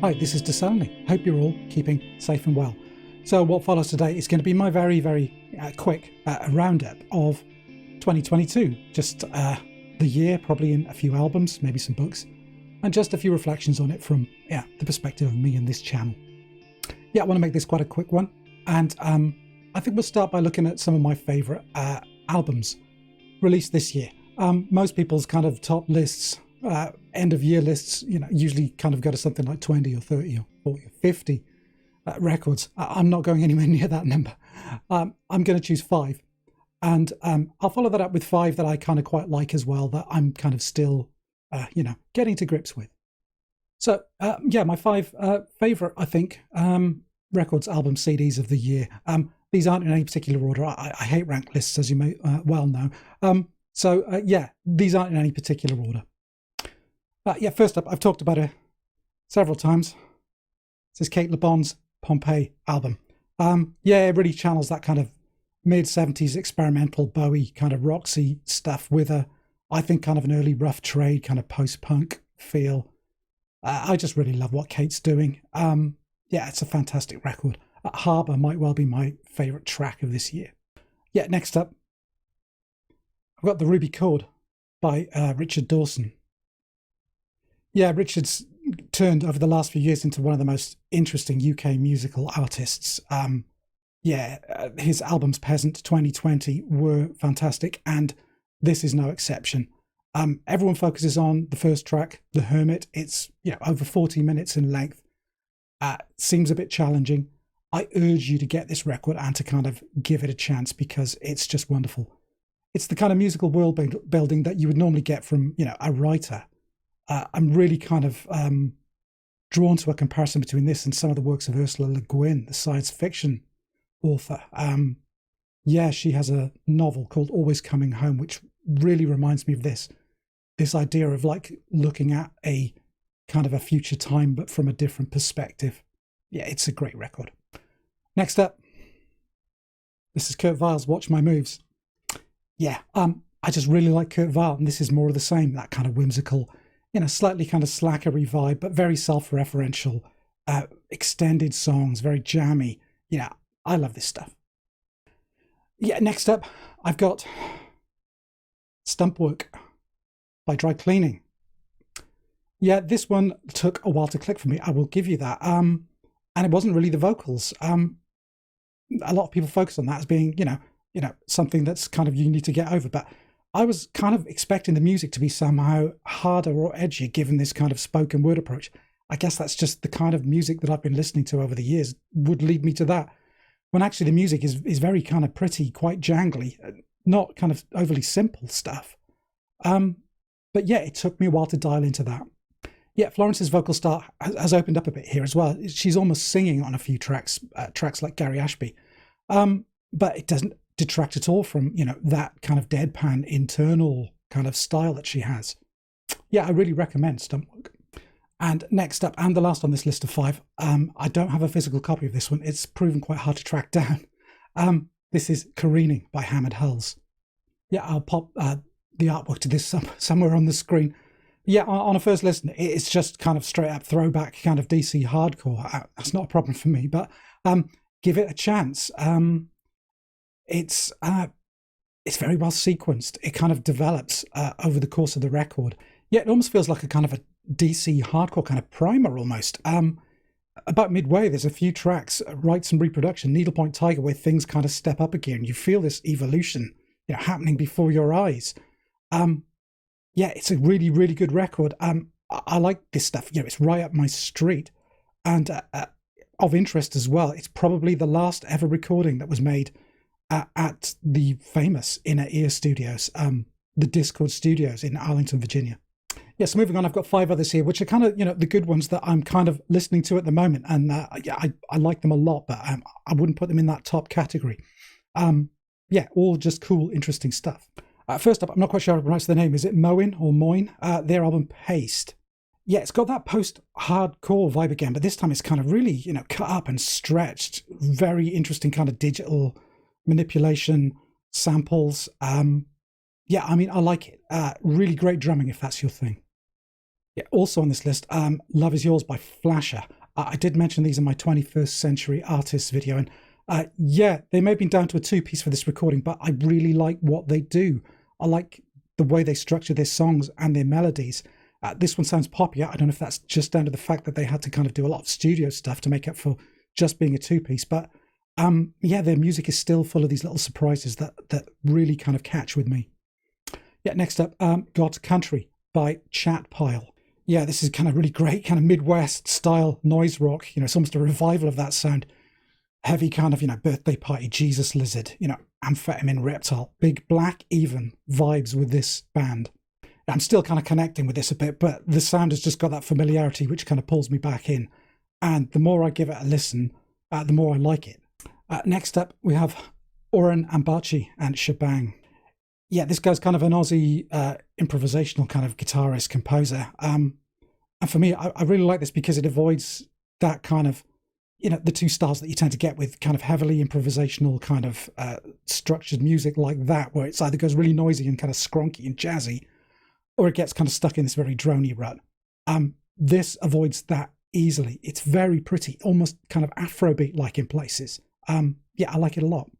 Hi, this is Discellany. Hope you're all keeping safe and well. So what follows today is going to be my very quick roundup of 2022. Just the year, probably in a few albums, maybe some books, and just a few reflections on it from the perspective of me and this channel. I want to make this quite a quick one, and I think we'll start by looking at some of my favourite albums released this year. Most people's kind of top lists, end of year lists, usually kind of go to something like 20 or 30 or 40 or 50 records. I'm not going anywhere near that number. I'm going to choose 5, and I'll follow that up with 5 that I kind of quite like as well, that I'm kind of still getting to grips with. So my 5 favorite, I think, records, albums, CDs of the year. These aren't in any particular order. I hate ranked lists, as you may well know. These aren't in any particular order. First up, I've talked about it several times. This is Kate Le Bon's Pompeii album. It really channels that kind of mid-70s experimental Bowie kind of Roxy stuff with I think kind of an early Rough Trade kind of post-punk feel. I just really love what Kate's doing. It's a fantastic record. Harbour might well be my favourite track of this year. Next up, I've got The Ruby Chord by Richard Dawson. Richard's turned over the last few years into one of the most interesting UK musical artists. His albums Peasant 2020 were fantastic, and this is no exception. Everyone focuses on the first track, The Hermit. It's over 40 minutes in length. Seems a bit challenging. I urge you to get this record and to kind of give it a chance, because it's just wonderful. It's the kind of musical world building that you would normally get from a writer. I'm really kind of drawn to a comparison between this and some of the works of Ursula Le Guin, the science fiction author. She has a novel called Always Coming Home, which really reminds me of this idea of like looking at a kind of a future time, but from a different perspective. It's a great record. Next up, this is Kurt Weill's Watch My Moves. I just really like Kurt Weill, and this is more of the same, that kind of whimsical, slightly kind of slackery vibe, but very self-referential, extended songs, very jammy. I love this stuff. Next up, I've got Stump Work by Dry Cleaning. This one took a while to click for me, I will give you that. And it wasn't really the vocals. A lot of people focus on that as being, something that's kind of you need to get over, but I was kind of expecting the music to be somehow harder or edgier, given this kind of spoken word approach. I guess that's just the kind of music that I've been listening to over the years would lead me to that, when actually the music is very kind of pretty, quite jangly, not kind of overly simple stuff. It took me a while to dial into that. Florence's vocal style has opened up a bit here as well. She's almost singing on a few tracks like Gary Ashby. But it doesn't detract at all from, that kind of deadpan internal kind of style that she has. I really recommend Stump Work. And next up, and the last on this list of 5, I don't have a physical copy of this one. It's proven quite hard to track down. This is Careening by Hammered Hulls. I'll pop the artwork to this somewhere on the screen. On a first listen, it's just kind of straight up throwback kind of DC hardcore. That's not a problem for me, but give it a chance. It's very well sequenced. It kind of develops over the course of the record. It almost feels like a kind of a DC hardcore kind of primer almost. About midway, there's a few tracks, Rights and Reproduction, Needlepoint Tiger, where things kind of step up again. You feel this evolution, happening before your eyes. It's a really, really good record. I like this stuff. It's right up my street. And of interest as well, it's probably the last ever recording that was made at the famous Inner Ear Studios, the Discord Studios in Arlington, Virginia. So moving on, I've got 5 others here, which are kind of, the good ones that I'm kind of listening to at the moment. And I like them a lot, but I wouldn't put them in that top category. All just cool, interesting stuff. First up, I'm not quite sure how to pronounce the name. Is it Moin or Moin? Their album Paste. It's got that post-hardcore vibe again, but this time it's kind of really, cut up and stretched. Very interesting kind of digital manipulation, samples. I like it. Really great drumming if that's your thing. Yeah, also on this list, Love Is Yours by Flasher. I did mention these in my 21st Century Artists video, and yeah, they may have been down to a two-piece for this recording, but I really like what they do. I like the way they structure their songs and their melodies. This one sounds poppier. I don't know if that's just down to the fact that they had to kind of do a lot of studio stuff to make up for just being a two-piece, but yeah, their music is still full of these little surprises that really kind of catch with me. Yeah, next up, God's Country by Chat Pile. Yeah, this is kind of really great, kind of Midwest style noise rock. It's almost a revival of that sound. Heavy kind of, birthday party, Jesus Lizard, amphetamine reptile, big black even vibes with this band. I'm still kind of connecting with this a bit, but the sound has just got that familiarity which kind of pulls me back in. And the more I give it a listen, the more I like it. Next up, we have Oren Ambachi and Shebang. Yeah, this guy's kind of an Aussie improvisational kind of guitarist, composer. And for me, I really like this because it avoids that kind of, the two styles that you tend to get with kind of heavily improvisational kind of structured music like that, where it's either goes really noisy and kind of skronky and jazzy, or it gets kind of stuck in this very drony rut. This avoids that easily. It's very pretty, almost kind of Afrobeat-like in places. Yeah, I like it a lot.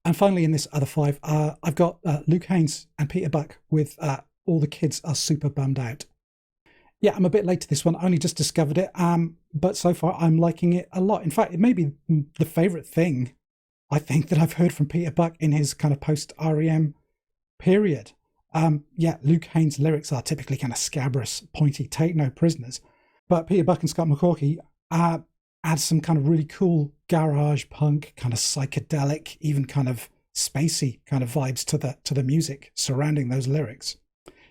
And finally, in this other five, I've got Luke Haynes and Peter Buck with All the Kids Are Super Bummed Out. Yeah, I'm a bit late to this one. I only just discovered it, but so far I'm liking it a lot. In fact, it may be the favourite thing, I think, that I've heard from Peter Buck in his kind of post-REM period. Yeah, Luke Haynes' lyrics are typically kind of scabrous, pointy, take no prisoners. But Peter Buck and Scott McCaughey add some kind of really cool garage punk, kind of psychedelic, even kind of spacey kind of vibes to the music surrounding those lyrics.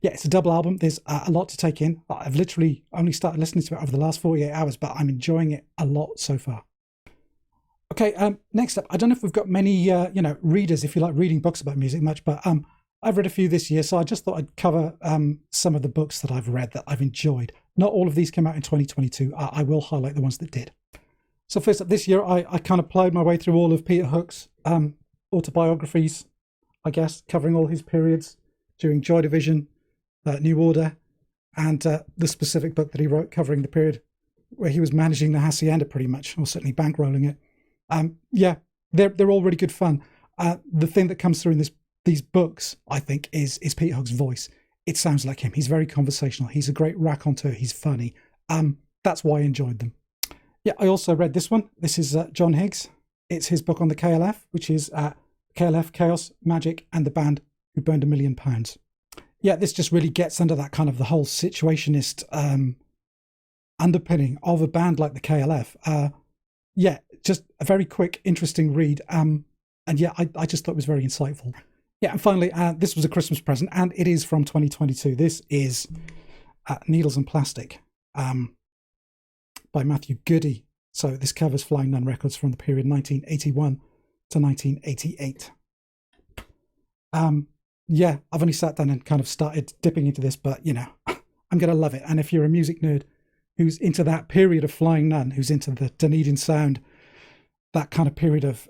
Yeah, it's a double album. There's a lot to take in. I've literally only started listening to it over the last 48 hours, but I'm enjoying it a lot so far. Okay, next up, I don't know if we've got many, readers, if you like reading books about music much, but I've read a few this year, so I just thought I'd cover some of the books that I've read that I've enjoyed. Not all of these came out in 2022. I will highlight the ones that did. So first up, this year, I kind of plowed my way through all of Peter Hook's autobiographies, I guess, covering all his periods during Joy Division, New Order, and the specific book that he wrote covering the period where he was managing the Hacienda pretty much, or certainly bankrolling it. Yeah, they're all really good fun. The thing that comes through in these books, I think, is Peter Hook's voice. It sounds like him. He's very conversational. He's a great raconteur. He's funny. That's why I enjoyed them. Yeah, I also read this one. This is John Higgs. It's his book on the KLF, which is KLF, Chaos, Magic, and the Band Who Burned £1 Million. Yeah, this just really gets under that kind of the whole situationist underpinning of a band like the KLF. Yeah, just a very quick, interesting read. And yeah, I just thought it was very insightful. Yeah, and finally, this was a Christmas present, and it is from 2022. This is Needles and Plastic by Matthew Goody. So this covers Flying Nun records from the period 1981 to 1988. Yeah, I've only sat down and kind of started dipping into this, but, I'm going to love it. And if you're a music nerd who's into that period of Flying Nun, who's into the Dunedin sound, that kind of period of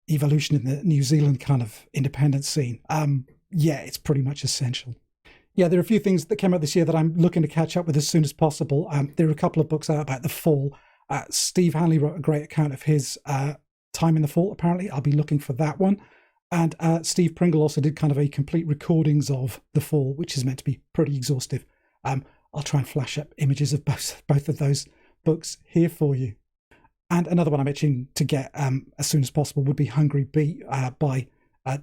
evolution in the New Zealand kind of independent scene, yeah, it's pretty much essential. Yeah, there are a few things that came out this year that I'm looking to catch up with as soon as possible. There are a couple of books out about the fall. Steve Hanley wrote a great account of his time in the fall, apparently. I'll be looking for that one. And Steve Pringle also did kind of a complete recordings of the fall, which is meant to be pretty exhaustive. I'll try and flash up images of both of those books here for you. And another one I'm itching to get as soon as possible would be Hungry Beat by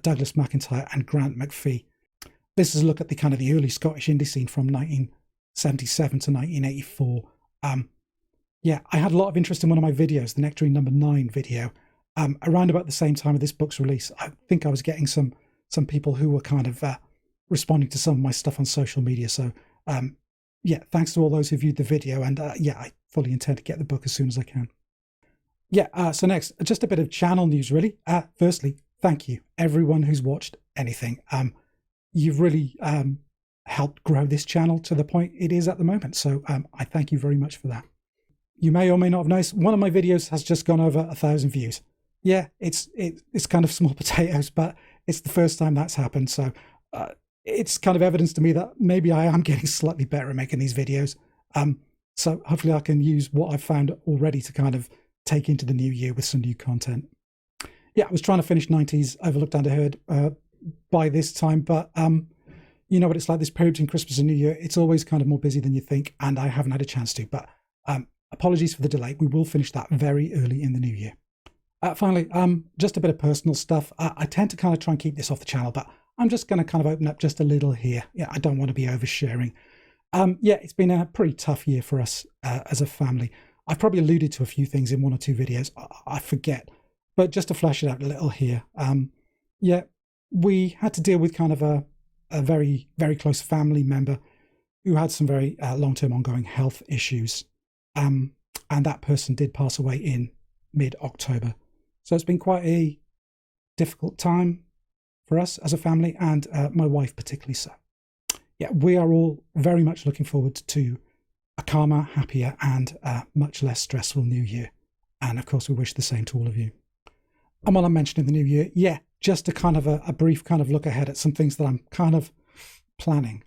Douglas McIntyre and Grant McPhee. This is a look at the kind of the early Scottish indie scene from 1977 to 1984. Yeah, I had a lot of interest in one of my videos, the Nectarine number 9 video. Around about the same time of this book's release, I think I was getting some people who were kind of responding to some of my stuff on social media. So yeah, thanks to all those who viewed the video, and yeah, I fully intend to get the book as soon as I can. Yeah, so next, just a bit of channel news, really. Firstly, thank you, everyone who's watched anything. You've really helped grow this channel to the point it is at the moment, so I thank you very much for that. You may or may not have noticed, one of my videos has just gone over 1,000 views. Yeah, it's kind of small potatoes, but it's the first time that's happened, so it's kind of evidence to me that maybe I am getting slightly better at making these videos. So hopefully I can use what I've found already to kind of take into the new year with some new content. Yeah, I was trying to finish 90s Overlooked and Underheard by this time, but you know what it's like this period between Christmas and New Year. It's always kind of more busy than you think, and I haven't had a chance to, but apologies for the delay. We will finish that very early in the new year. Finally, just a bit of personal stuff. I tend to kind of try and keep this off the channel, but I'm just going to kind of open up just a little here. Yeah, I don't want to be oversharing. Yeah, it's been a pretty tough year for us as a family. I've probably alluded to a few things in one or two videos. I forget, but just to flesh it out a little here. Yeah, we had to deal with kind of a very, very close family member who had some very long-term ongoing health issues. And that person did pass away in mid-October. So it's been quite a difficult time for us as a family, and my wife particularly so. Yeah, we are all very much looking forward to a calmer, happier, and much less stressful new year. And of course, we wish the same to all of you. And while I'm mentioning the new year, yeah, just a kind of a brief kind of look ahead at some things that I'm kind of planning.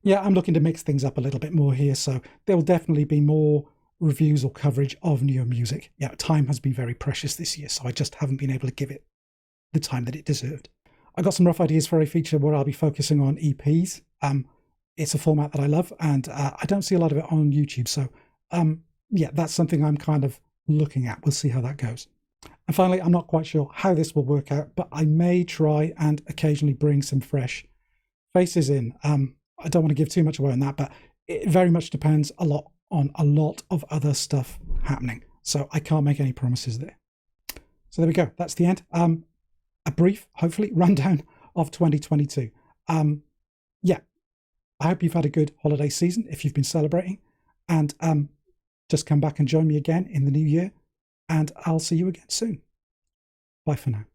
Yeah, I'm looking to mix things up a little bit more here, so there will definitely be more reviews or coverage of newer music. Yeah, time has been very precious this year, so I just haven't been able to give it the time that it deserved. I got some rough ideas for a feature where I'll be focusing on EPs. It's a format that I love, and I don't see a lot of it on YouTube, so yeah, that's something I'm kind of looking at. We'll see how that goes. And finally, I'm not quite sure how this will work out, but I may try and occasionally bring some fresh faces in. I don't want to give too much away on that, but it very much depends a lot on a lot of other stuff happening. So I can't make any promises there. So there we go. That's the end. A brief, hopefully, rundown of 2022. Yeah, I hope you've had a good holiday season if you've been celebrating. And just come back and join me again in the new year. And I'll see you again soon. Bye for now.